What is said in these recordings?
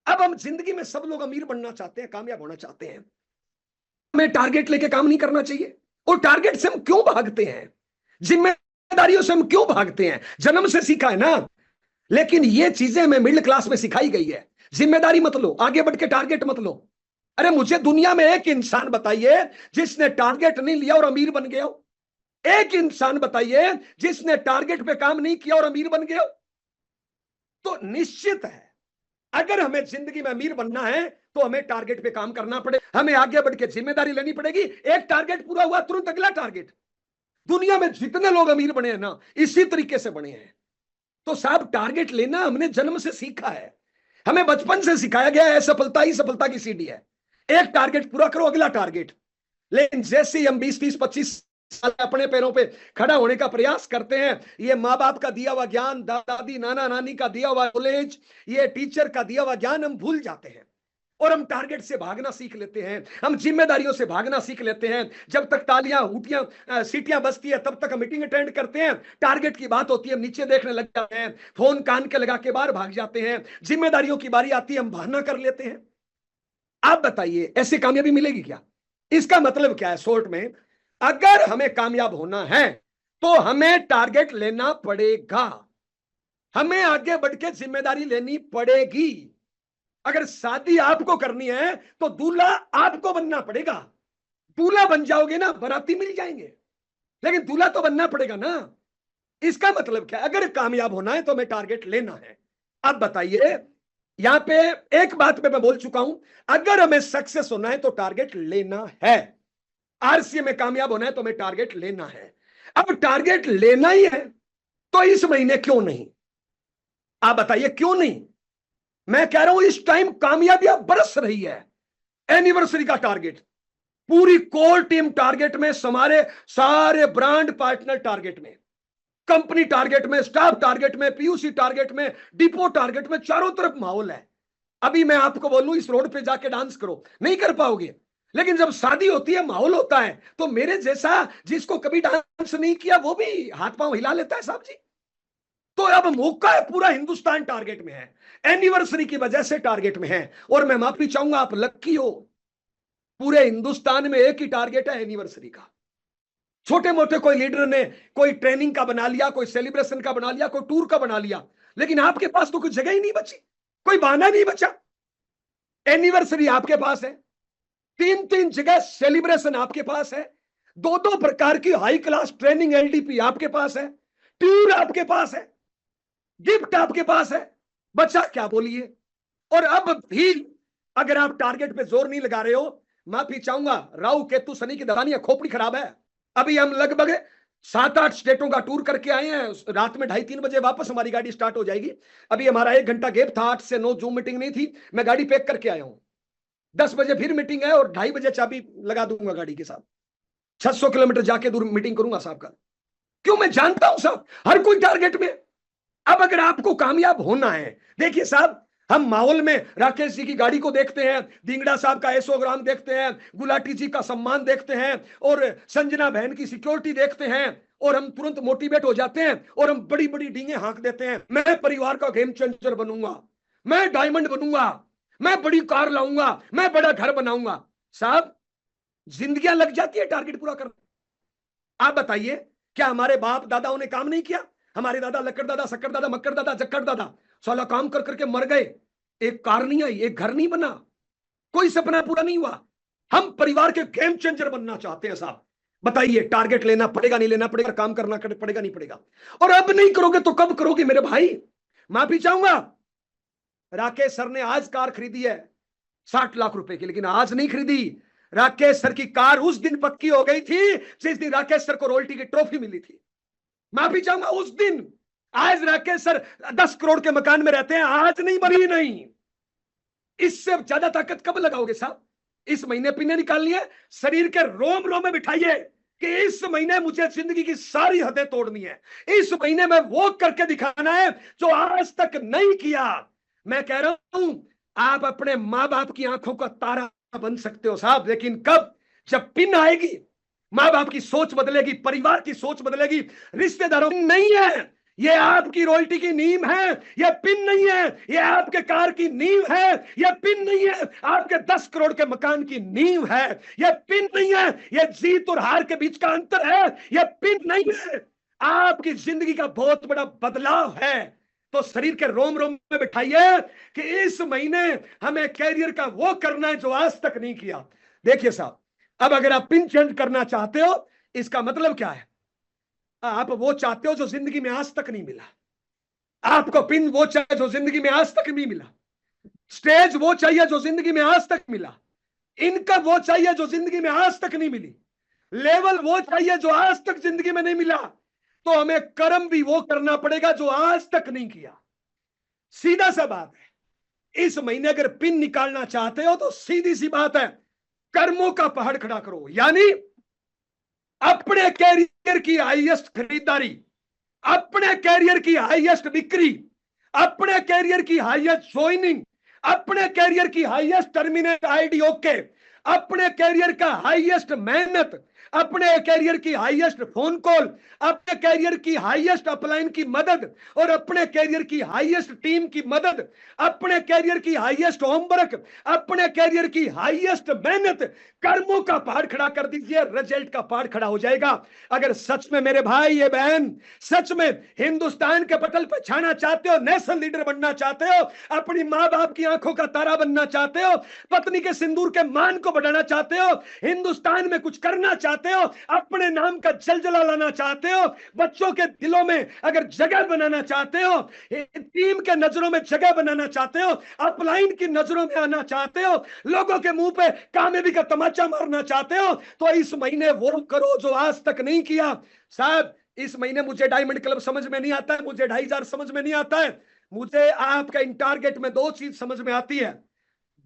अब हम जिंदगी में सब लोग अमीर बनना चाहते हैं, कामयाब होना चाहते हैं। हमें टारगेट लेके काम नहीं करना चाहिए। और टारगेट से हम क्यों भागते हैं, जिम्मेदारियों से हम क्यों भागते हैं? जन्म से सीखा है ना। लेकिन ये चीजें हमें मिडिल क्लास में सिखाई गई है। जिम्मेदारी मत लो, आगे बढ़ के टारगेट मत लो। अरे मुझे दुनिया में एक इंसान बताइए जिसने टारगेट नहीं लिया और अमीर बन गया हो। एक इंसान बताइए जिसने टारगेट पे काम नहीं किया और अमीर बन गया हो। तो निश्चित है, अगर हमें जिंदगी में अमीर बनना है तो हमें टारगेट पे काम करना पड़ेगा, हमें आगे बढ़ के जिम्मेदारी लेनी पड़ेगी। एक टारगेट पूरा हुआ तुरंत अगला टारगेट। दुनिया में जितने लोग अमीर बने हैं ना, इसी तरीके से बने हैं। तो साहब, टारगेट लेना हमने जन्म से सीखा है, हमें बचपन से सिखाया गया है। सफलता ही सफलता की सीढ़ी है। एक टारगेट पूरा करो, अगला टारगेट। लेकिन जैसे ही हम 20, 30, 25 साल अपने पैरों पे खड़ा होने का प्रयास करते हैं, ये माँ बाप का दिया हुआ ज्ञान, दादी नाना नानी का दिया हुआ नॉलेज, ये टीचर का दिया हुआ ज्ञान हम भूल जाते हैं। और हम टारगेट से भागना सीख लेते हैं, हम जिम्मेदारियों से भागना सीख लेते हैं। जब तक तालियां हुटियां सीटियां बजती है तब तक हम मीटिंग अटेंड करते हैं। टारगेट की बात होती है, हम नीचे देखने लग जाते हैं, फोन कान के लगा के बाहर भाग जाते हैं। जिम्मेदारियों की बारी आती है, हम बहाना कर लेते हैं। आप बताइए, ऐसे कामयाबी मिलेगी क्या? इसका मतलब क्या है शॉर्ट में? अगर हमें कामयाब होना है तो हमें टारगेट लेना पड़ेगा, हमें आगे बढ़ के जिम्मेदारी लेनी पड़ेगी। अगर शादी आपको करनी है तो दूल्हा आपको बनना पड़ेगा। दूल्हा बन जाओगे ना, बाराती मिल जाएंगे, लेकिन दूल्हा तो बनना पड़ेगा ना। इसका मतलब क्या? अगर कामयाब होना है तो हमें टारगेट लेना है। अब बताइए, यहां पे एक बात पे मैं बोल चुका हूं, अगर हमें सक्सेस होना है तो टारगेट लेना है। आरसीए में कामयाब होना है तो हमें टारगेट लेना है। अब टारगेट लेना ही है तो इस महीने क्यों नहीं? आप बताइए क्यों नहीं? मैं कह रहा हूं इस टाइम कामयाबियां बरस रही है। एनिवर्सरी का टारगेट, पूरी कोर टीम टारगेट में, हमारे सारे ब्रांड पार्टनर टारगेट में, कंपनी टारगेट में, स्टाफ टारगेट में, पीयूसी टारगेट में, डिपो टारगेट में, चारों तरफ माहौल है। अभी मैं आपको बोलूं इस रोड पे जाके डांस करो, नहीं कर पाओगे। लेकिन जब शादी होती है, माहौल होता है, तो मेरे जैसा जिसको कभी डांस नहीं किया वो भी हाथ पांव हिला लेता है साहब जी। तो अब मौका है, पूरा हिंदुस्तान टारगेट में है, एनिवर्सरी की वजह से टारगेट में है। और मैं माफी चाहूंगा, आप लक्की हो, पूरे हिंदुस्तान में एक ही टारगेट है एनिवर्सरी का। छोटे मोटे कोई लीडर ने कोई ट्रेनिंग का बना लिया, कोई सेलिब्रेशन का बना लिया, कोई टूर का बना लिया, लेकिन आपके पास तो कोई जगह ही नहीं बची, कोई बहाना नहीं बचा। एनिवर्सरी आपके पास है, 3-3 जगह सेलिब्रेशन आपके पास है, 2-2 प्रकार की हाई क्लास ट्रेनिंग एलडीपी आपके पास है, टूर आपके पास है, गिफ्ट आपके पास है, बचा क्या बोलिए? और अब भी अगर आप टारगेट पे जोर नहीं लगा रहे हो, माफी चाहूंगा, राहु केतु शनि की दशानी है, खोपड़ी खराब है। अभी हम लगभग 7-8 स्टेटों का टूर करके आए हैं। रात में 2:30-3 बजे वापस हमारी गाड़ी स्टार्ट हो जाएगी। अभी हमारा 1 घंटा गैप था, 8 से 9 जूम मीटिंग नहीं थी, मैं गाड़ी पैक करके आया हूं। 10 बजे फिर मीटिंग है और 2:30 बजे चाबी लगा दूंगा गाड़ी के साथ। 600 किलोमीटर जाके दूर मीटिंग करूंगा साहब का। क्यों? मैं जानता हूं साहब, हर कोई टारगेट में। अब अगर आपको कामयाब होना है, देखिए साहब, हम माहौल में राकेश जी की गाड़ी को देखते हैं, दिंगड़ा साहब का एसोग्राम देखते हैं, गुलाटी जी का सम्मान देखते हैं, और संजना बहन की सिक्योरिटी देखते हैं, और हम तुरंत मोटिवेट हो जाते हैं और हम बड़ी बड़ी डींगे हाँक देते हैं। मैं परिवार का गेम चेंजर बनूंगा, मैं डायमंड बनूंगा, मैं बड़ी कार लाऊंगा, मैं बड़ा घर बनाऊंगा। साहब, जिंदगियां लग जाती है टारगेट पूरा करने। आप बताइए, क्या हमारे बाप दादाओं ने काम नहीं किया? हमारे दादा, लक्कड़ दादा, शक्कर दादा, मक्कर दादा, जक्कड़ दादा, साला काम कर करके मर गए, एक कार नहीं आई, एक घर नहीं बना, कोई सपना पूरा नहीं हुआ। हम परिवार के गेम चेंजर बनना चाहते हैं साहब। बताइए, टारगेट लेना पड़ेगा नहीं लेना पड़ेगा? काम करना पड़ेगा नहीं पड़ेगा? और अब नहीं करोगे तो कब करोगे मेरे भाई? माफी चाहूंगा, राकेश सर ने आज कार खरीदी है 60 लाख रुपए की, लेकिन आज नहीं खरीदी। राकेश सर की कार उस दिन पक्की हो गई थी जिस दिन राकेश सर को रॉयल्टी की ट्रॉफी मिली थी। माफी चाहूंगा, उस दिन। आज राकेश सर 10 करोड़ के मकान में रहते हैं, आज नहीं, बनी नहीं। इससे ज्यादा ताकत कब लगाओगे साहब? इस महीने पीने निकालनी है, शरीर के रोम रोम में बिठाइए कि इस महीने मुझे जिंदगी की सारी हदें तोड़नी है, इस महीने में वो करके दिखाना है जो आज तक नहीं किया। मैं कह रहा हूं, आप अपने मां बाप की आंखों का तारा बन सकते हो साहब, लेकिन कब? जब पिन आएगी, मां बाप की सोच बदलेगी, परिवार की सोच बदलेगी, रिश्तेदारों नहीं है, ये आपकी रॉयल्टी की नींव है, ये पिन नहीं है। ये आपके कार की नींव है, ये पिन नहीं है। आपके 10 करोड़ के मकान की नींव है, ये पिन नहीं है। ये जीत और हार के बीच का अंतर है, ये पिन नहीं है। आपकी जिंदगी का बहुत बड़ा बदलाव है। तो शरीर के रोम रोम में बिठाइए कि इस महीने हमें कैरियर का वो करना है जो आज तक नहीं किया। देखिए साहब, अब अगर आप पिन चेंज करना चाहते हो, इसका मतलब क्या है? आप वो चाहते हो जो जिंदगी में आज तक नहीं मिला। आपको पिन वो चाहिए जो जिंदगी में आज तक नहीं मिला। स्टेज वो चाहिए जो जिंदगी में आज तक मिला। इनकम वो चाहिए जो जिंदगी में आज तक नहीं मिली। लेवल वो चाहिए जो आज तक जिंदगी में नहीं मिला। तो हमें कर्म भी वो करना पड़ेगा जो आज तक नहीं किया। सीधा सा बात है। इस महीने अगर पिन निकालना चाहते हो तो सीधी सी बात है, कर्मों का पहाड़ खड़ा करो। यानी अपने कैरियर की हाईएस्ट खरीदारी, अपने कैरियर की हाईएस्ट बिक्री, अपने कैरियर की हाईएस्ट ज्वाइनिंग, अपने कैरियर की हाईएस्ट टर्मिनेट आईडी ओके, अपने कैरियर का हाईएस्ट मेहनत, अपने कैरियर की हाईएस्ट फोन कॉल, अपने कैरियर की हाईएस्ट अपलाइन की मदद, और अपने कैरियर की हाईएस्ट टीम की मदद, अपने कैरियर की हाईएस्ट होमवर्क, अपने कैरियर की हाईएस्ट मेहनत, कर्मों का पहाड़ खड़ा कर दीजिए, रिजल्ट का पहाड़ खड़ा हो जाएगा। अगर सच में मेरे भाई ये बहन सच में हिंदुस्तान के पटल पर छाना चाहते हो, नेशनल लीडर बनना चाहते हो, अपनी मां बाप की आंखों का तारा बनना चाहते हो, पत्नी के सिंदूर के मान को बढ़ाना चाहते हो, हिंदुस्तान में कुछ करना चाहते हो, अपने नाम का जलजला लाना चाहते हो, बच्चों के दिलों में अगर जगह बनाना चाहते हो, टीम के नजरों में जगह बनाना चाहते हो, अपलाइन की नजरों में आना चाहते हो, लोगों के मुंह पे कामयाबी का तमाचा मारना चाहते हो, तो इस महीने वो करो जो आज तक नहीं किया। साहब, इस महीने मुझे डायमंड क्लब समझ में नहीं आता है, मुझे 2500 समझ में नहीं आता है। मुझे आपका इन टारगेट में 2 चीज समझ में आती है,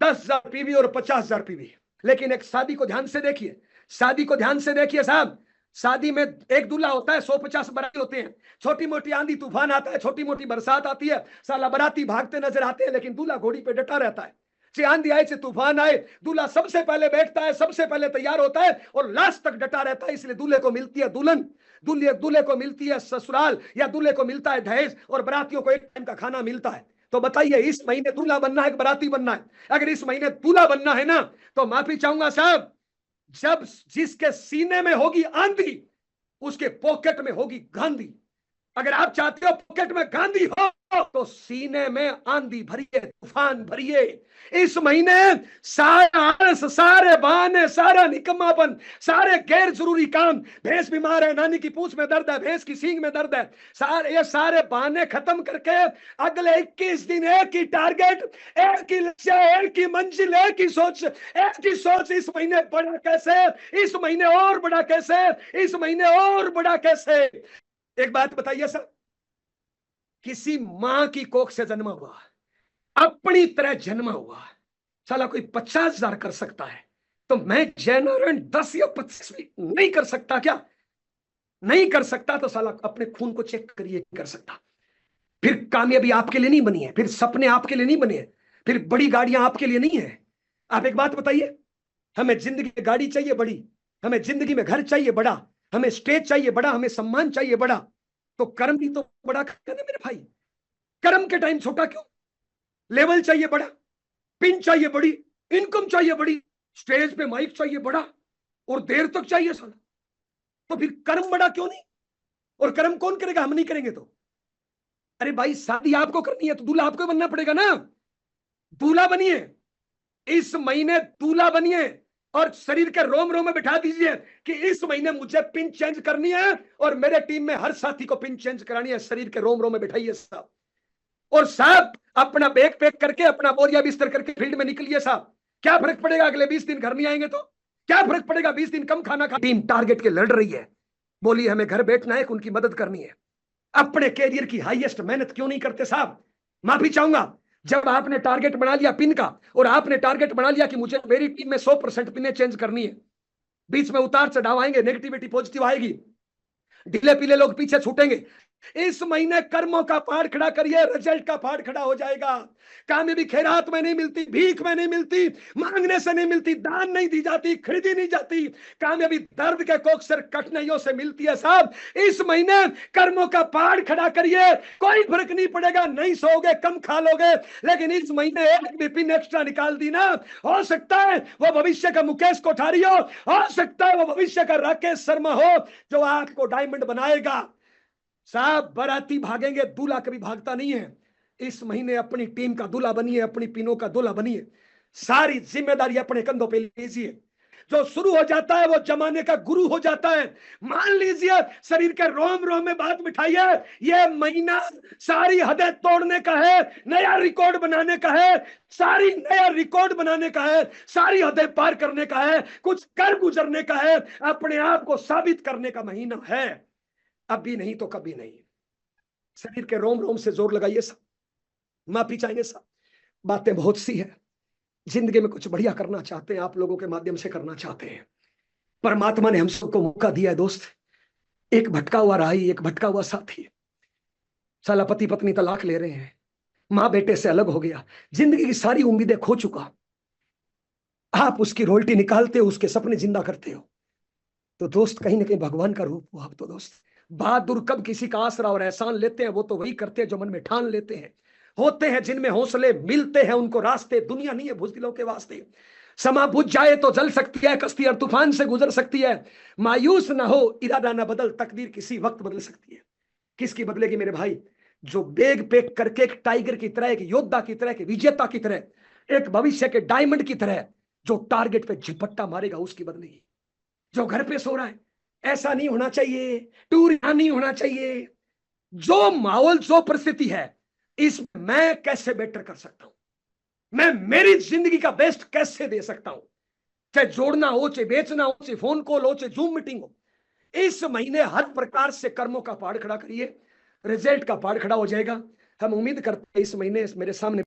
10,000 पीवी और 50,000 पीवी। लेकिन एक शादी को ध्यान से देखिए, शादी को ध्यान से देखिए साहब। शादी में एक दूल्हा होता है, 150 बाराती होते हैं। छोटी मोटी आंधी तूफान आता है, छोटी मोटी बरसात आती है, साला बाराती भागते नजर आते हैं, लेकिन दूल्हा घोड़ी पे डटा रहता है। चाहे आंधी आए, चाहे तूफान आए, दूल्हा सबसे पहले बैठता है, सबसे पहले तैयार होता है और लास्ट तक डटा रहता है। इसलिए दूल्हे को मिलती है दुल्हन, दूल्हे को मिलती है ससुराल, या दूल्हे को मिलता है दहेज, और बरातियों को एक टाइम का खाना मिलता है। तो बताइए, इस महीने दूल्हा बनना है कि बराती बनना है? अगर इस महीने दूल्हा बनना है ना, तो माफी चाहूंगा साहब, जब जिसके सीने में होगी आंधी, उसके पॉकेट में होगी गांधी। अगर आप चाहते हो पॉकेट में गांधी हो, तो सीने में आंधी भरिए, तूफान भरिए। इस महीने सारा आलस, सारे बहाने, सारा निकम्मापन, सारे गैर जरूरी काम, भैंस बीमार है, नानी की पूंछ में दर्द है, भैंस की सींग में दर्द है, ये सारे बहाने खत्म करके अगले 21 दिन एक ही टारगेट, एक ही लक्ष्य, एक ही मंजिल, एक ही सोच, एक ही सोच। इस महीने बड़ा कैसे, इस महीने और बड़ा कैसे, इस महीने और बड़ा कैसे। एक बात बताइए सर, किसी मां की कोख से जन्मा हुआ, अपनी तरह जन्मा हुआ, साला कोई 50,000 कर सकता है, तो मैं जयनारायण 10 या 25 नहीं कर सकता क्या? नहीं कर सकता तो साला अपने खून को चेक करिए, कर सकता। फिर कामयाबी आपके लिए नहीं बनी है, फिर सपने आपके लिए नहीं बने हैं, फिर बड़ी गाड़ियां आपके लिए नहीं है। आप एक बात बताइए, हमें जिंदगी में गाड़ी चाहिए बड़ी, हमें जिंदगी में घर चाहिए बड़ा, हमें स्टेज चाहिए बड़ा, हमें सम्मान चाहिए बड़ा, तो कर्म भी तो बड़ा करना मेरे भाई। कर्म के टाइम छोटा क्यों? लेवल चाहिए बड़ा, पिन चाहिए बड़ी, इनकम चाहिए बड़ी, स्टेज पे माइक चाहिए बड़ा, और देर तक चाहिए साला, तो फिर कर्म बड़ा क्यों नहीं? और कर्म कौन करेगा? हम नहीं करेंगे तो? अरे भाई, शादी आपको करनी है तो दूल्हा आपको बनना पड़ेगा ना। दूल्हा बनिए, इस महीने दूल्हा बनिए, और शरीर के रोम रोम में बिठा दीजिए कि इस महीने मुझे पिन चेंज करनी है, और मेरे टीम में हर साथी को पिन चेंज करानी है। शरीर के रोम रोम में बिठाइए साहब, और साहब अपना बैग पैक करके, अपना बोरिया बिस्तर करके फील्ड में निकलिए साहब। क्या फर्क पड़ेगा अगले 20 दिन घर नहीं आएंगे तो? क्या फर्क पड़ेगा 20 दिन कम खाना खा? टीम टारगेट के लड़ रही है, बोली हमें घर बैठना है, उनकी मदद करनी है। अपने कैरियर की हाईएस्ट मेहनत क्यों नहीं करते साहब? माफी चाहूंगा, जब आपने टारगेट बना लिया पिन का, और आपने टारगेट बना लिया कि मुझे मेरी टीम में 100% पिने चेंज करनी है, बीच में उतार चढ़ाव आएंगे, नेगेटिविटी पॉजिटिव आएगी, ढीले पीले लोग पीछे छूटेंगे, इस महीने कर्मों का पहाड़ खड़ा करिए, रिजल्ट का पहाड़ खड़ा हो जाएगा। कामयाबी खैरात में नहीं मिलती, भीख में नहीं मिलती, मांगने से नहीं मिलती, दान नहीं दी जाती, खरीदी नहीं जाती। कामयाबी दर्द के कोख से, कठिनाइयों से मिलती है साहब। इस महीने कर्मों का पहाड़ खड़ा करिए, कोई फर्क नहीं पड़ेगा, नहीं सोओगे, कम खा लोगे, लेकिन इस महीने एक भी पिन एक्स्ट्रा निकाल दी ना, हो सकता है वो भविष्य का मुकेश कोठारी हो सकता है वो भविष्य का राकेश शर्मा हो, जो आपको डायमंड बनाएगा। साहब बाराती भागेंगे, दूल्हा कभी भागता नहीं है। इस महीने अपनी टीम का दूल्हा बनिए, अपनी पिनों का दूल्हा बनिए, सारी जिम्मेदारी अपने कंधों पे लीजिए। जो शुरू हो जाता है वो जमाने का गुरु हो जाता है। मान लीजिए शरीर के रोम रोम में बात बिठाइए, ये महीना सारी हदें तोड़ने का है, नया रिकॉर्ड बनाने का है, सारी नया रिकॉर्ड बनाने का है, सारी हदें पार करने का है, कुछ कर गुजरने का है, अपने आप को साबित करने का महीना है। अभी नहीं तो कभी नहीं। शरीर के रोम रोम से जोर लगाइए सब, माफी चाहेंगे सब। बातें बहुत सी है, जिंदगी में कुछ बढ़िया करना चाहते हैं, आप लोगों के माध्यम से करना चाहते हैं। परमात्मा ने हम सबको मौका दिया है दोस्त। एक भटका हुआ राही, एक भटका हुआ साथी, साला पति पत्नी तलाक ले रहे हैं, मां बेटे से अलग हो गया, जिंदगी की सारी उम्मीदें खो चुका, आप उसकी रोल्टी निकालते हो, उसके सपने जिंदा करते हो। तो दोस्त कहीं ना कहीं भगवान का रूप हो आप तो दोस्त। बहादुर कब किसी का आसरा और एहसान लेते हैं, वो तो वही करते हैं जो मन में ठान लेते हैं। होते हैं जिनमें हौसले, मिलते हैं उनको रास्ते। दुनिया नहीं है बुज़दिलों के वास्ते। समा बुझ जाए तो जल सकती है कश्ती, और तूफान से गुजर सकती है। मायूस ना हो, इरादा ना बदल, तकदीर किसी वक्त बदल सकती है। किसकी बदलेगी मेरे भाई? जो बेग पेक करके एक टाइगर की तरह, एक योद्धा की तरह, एक विजेता की तरह, एक भविष्य के डायमंड की तरह जो टारगेट पे झपट्टा मारेगा, उसकी बदलेगी। जो घर पे सो रहा है, ऐसा नहीं होना चाहिए, टूर यहां नहीं होना चाहिए। जो माहौल, जो परिस्थिति है, इसमें मैं कैसे बेटर कर सकता हूं, मैं मेरी जिंदगी का बेस्ट कैसे दे सकता हूं। चाहे जोड़ना हो, चाहे बेचना हो, चाहे फोन कॉल हो, चाहे जूम मीटिंग हो, इस महीने हर प्रकार से कर्मों का पहाड़ खड़ा करिए, रिजल्ट का पहाड़ खड़ा हो जाएगा। हम उम्मीद करते हैं इस महीने मेरे सामने